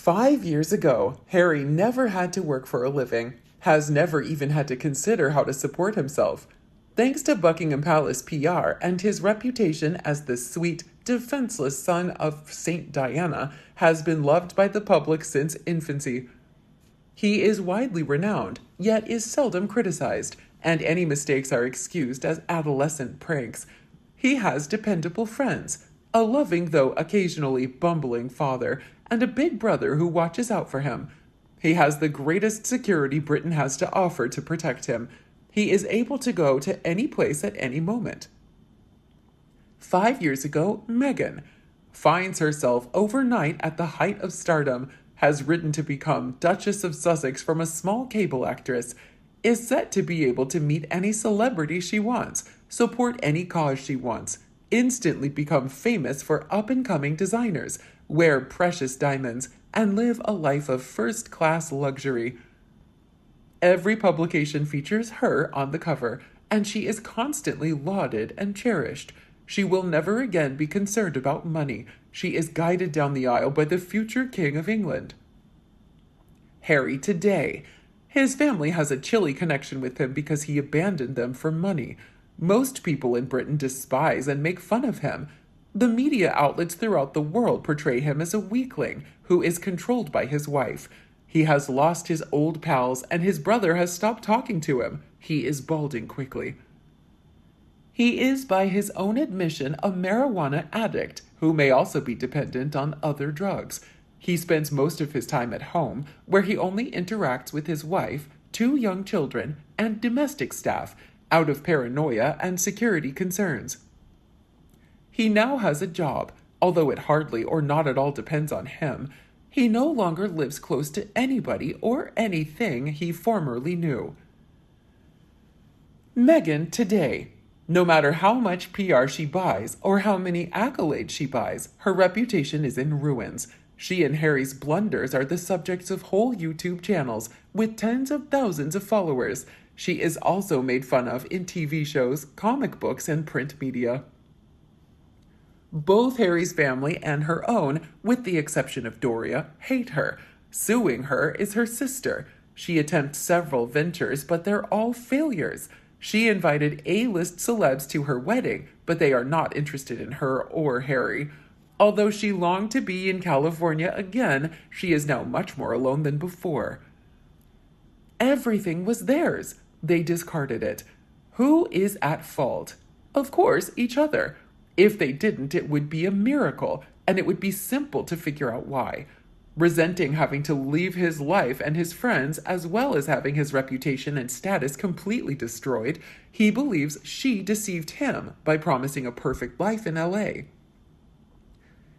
5 years ago, Harry never had to work for a living, has never even had to consider how to support himself. Thanks to Buckingham Palace PR and his reputation as the sweet, defenseless son of Saint Diana, has been loved by the public since infancy. He is widely renowned, yet is seldom criticized, and any mistakes are excused as adolescent pranks. He has dependable friends, a loving though occasionally bumbling father, and a big brother who watches out for him. He has the greatest security Britain has to offer to protect him. He is able to go to any place at any moment. 5 years ago, Meghan finds herself overnight at the height of stardom, has risen to become Duchess of Sussex from a small cable actress, is set to be able to meet any celebrity she wants, support any cause she wants, instantly become famous for up-and-coming designers, wear precious diamonds, and live a life of first-class luxury. Every publication features her on the cover, and she is constantly lauded and cherished. She will never again be concerned about money. She is guided down the aisle by the future King of England. Harry today. His family has a chilly connection with him because he abandoned them for money. Most people in Britain despise and make fun of him. The media outlets throughout the world portray him as a weakling who is controlled by his wife. He has lost his old pals and his brother has stopped talking to him. He is balding quickly. He is, by his own admission, a marijuana addict who may also be dependent on other drugs. He spends most of his time at home, where he only interacts with his wife, 2 young children, and domestic staff, out of paranoia and security concerns. He now has a job, although it hardly or not at all depends on him. He no longer lives close to anybody or anything he formerly knew. Meghan today. No matter how much PR she buys or how many accolades she buys, her reputation is in ruins. She and Harry's blunders are the subjects of whole YouTube channels with tens of thousands of followers. She is also made fun of in TV shows, comic books, and print media. Both Harry's family and her own, with the exception of Doria, hate her. Suing her is her sister. She attempts several ventures, but they're all failures. She invited A-list celebs to her wedding, but they are not interested in her or Harry. Although she longed to be in California again, she is now much more alone than before. Everything was theirs. They discarded it. Who is at fault? Of course, each other. If they didn't, it would be a miracle, and it would be simple to figure out why. Resenting having to leave his life and his friends, as well as having his reputation and status completely destroyed, he believes she deceived him by promising a perfect life in LA.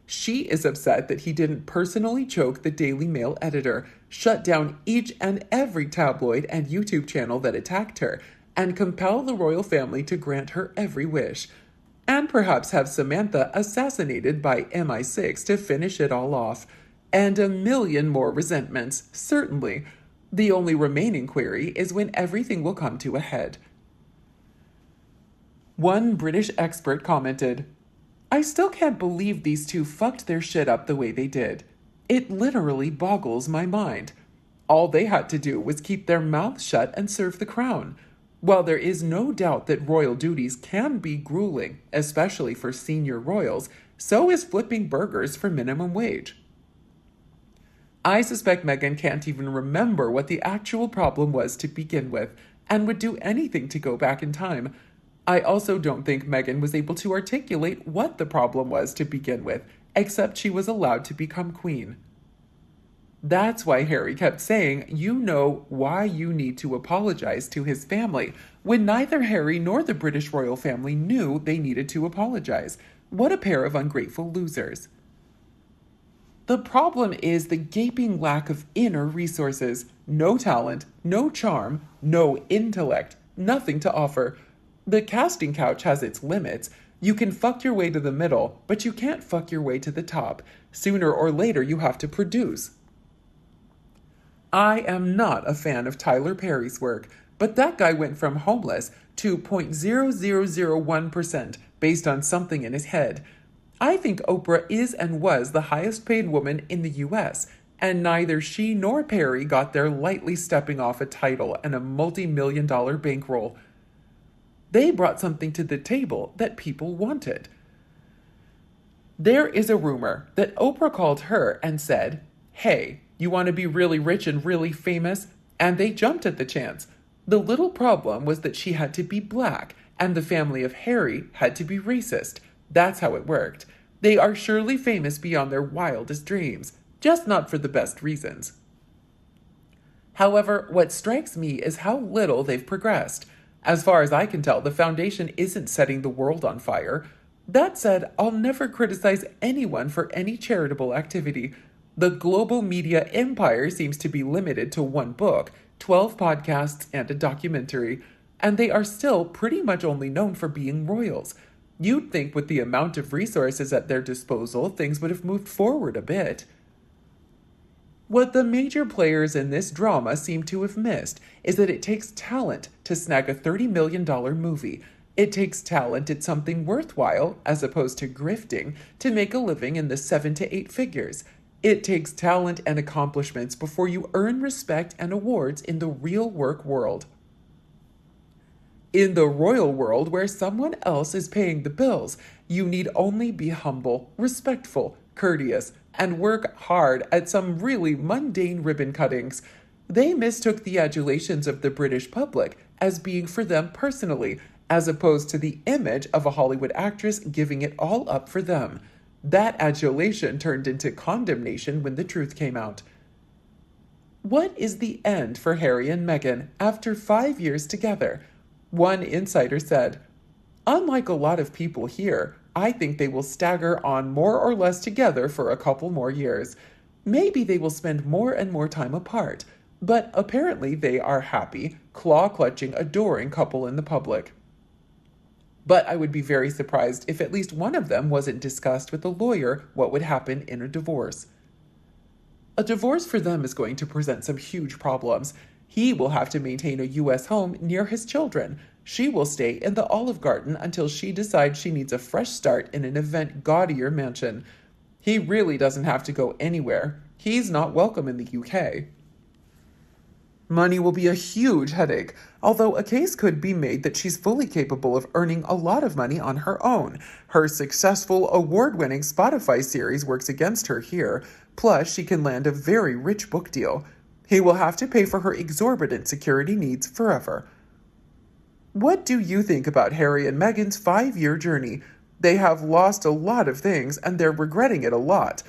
She is upset that he didn't personally choke the Daily Mail editor, shut down each and every tabloid and YouTube channel that attacked her, and compel the royal family to grant her every wish. And perhaps have Samantha assassinated by MI6 to finish it all off. And a million more resentments, certainly. The only remaining query is when everything will come to a head. One British expert commented, "I still can't believe these two fucked their shit up the way they did. It literally boggles my mind. All they had to do was keep their mouths shut and serve the crown. While there is no doubt that royal duties can be grueling, especially for senior royals, so is flipping burgers for minimum wage." I suspect Meghan can't even remember what the actual problem was to begin with, and would do anything to go back in time. I also don't think Meghan was able to articulate what the problem was to begin with, except she was allowed to become queen. That's why Harry kept saying, "You know why you need to apologize to his family," when neither Harry nor the British royal family knew they needed to apologize. What a pair of ungrateful losers. The problem is the gaping lack of inner resources. No talent, no charm, no intellect, nothing to offer. The casting couch has its limits. You can fuck your way to the middle, but you can't fuck your way to the top. Sooner or later, you have to produce. I am not a fan of Tyler Perry's work, but that guy went from homeless to 0.0001% based on something in his head. I think Oprah is and was the highest paid woman in the US, and neither she nor Perry got there lightly stepping off a title and a multi-million-dollar bankroll. They brought something to the table that people wanted. There is a rumor that Oprah called her and said, "Hey, you want to be really rich and really famous?" And they jumped at the chance. The little problem was that she had to be black, and the family of Harry had to be racist. That's how it worked. They are surely famous beyond their wildest dreams, just not for the best reasons. However, what strikes me is how little they've progressed. As far as I can tell, the foundation isn't setting the world on fire. That said, I'll never criticize anyone for any charitable activity. The global media empire seems to be limited to one book, 12 podcasts, and a documentary, and they are still pretty much only known for being royals. You'd think with the amount of resources at their disposal, things would have moved forward a bit. What the major players in this drama seem to have missed is that it takes talent to snag a $30 million movie. It takes talent at something worthwhile, as opposed to grifting, to make a living in the 7 to 8 figures. It takes talent and accomplishments before you earn respect and awards in the real work world. In the royal world, where someone else is paying the bills, you need only be humble, respectful, courteous, and work hard at some really mundane ribbon cuttings. They mistook the adulations of the British public as being for them personally, as opposed to the image of a Hollywood actress giving it all up for them. That adulation turned into condemnation when the truth came out. What is the end for Harry and Meghan after 5 years together? One insider said, "Unlike a lot of people here, I think they will stagger on more or less together for a couple more years. Maybe they will spend more and more time apart, but apparently they are happy, claw-clutching, adoring couple in the public." But I would be very surprised if at least one of them wasn't discussed with a lawyer what would happen in a divorce. A divorce for them is going to present some huge problems. He will have to maintain a U.S. home near his children. She will stay in the Olive Garden until she decides she needs a fresh start in an event gaudier mansion. He really doesn't have to go anywhere. He's not welcome in the UK. Money will be a huge headache, although a case could be made that she's fully capable of earning a lot of money on her own. Her successful, award-winning Spotify series works against her here, plus she can land a very rich book deal. He will have to pay for her exorbitant security needs forever. What do you think about Harry and Meghan's 5-year journey? They have lost a lot of things, and they're regretting it a lot.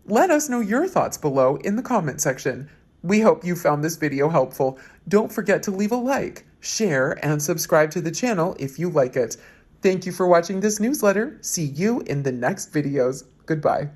Let us know your thoughts below in the comment section. We hope you found this video helpful. Don't forget to leave a like, share, and subscribe to the channel if you like it. Thank you for watching this newsletter. See you in the next videos. Goodbye.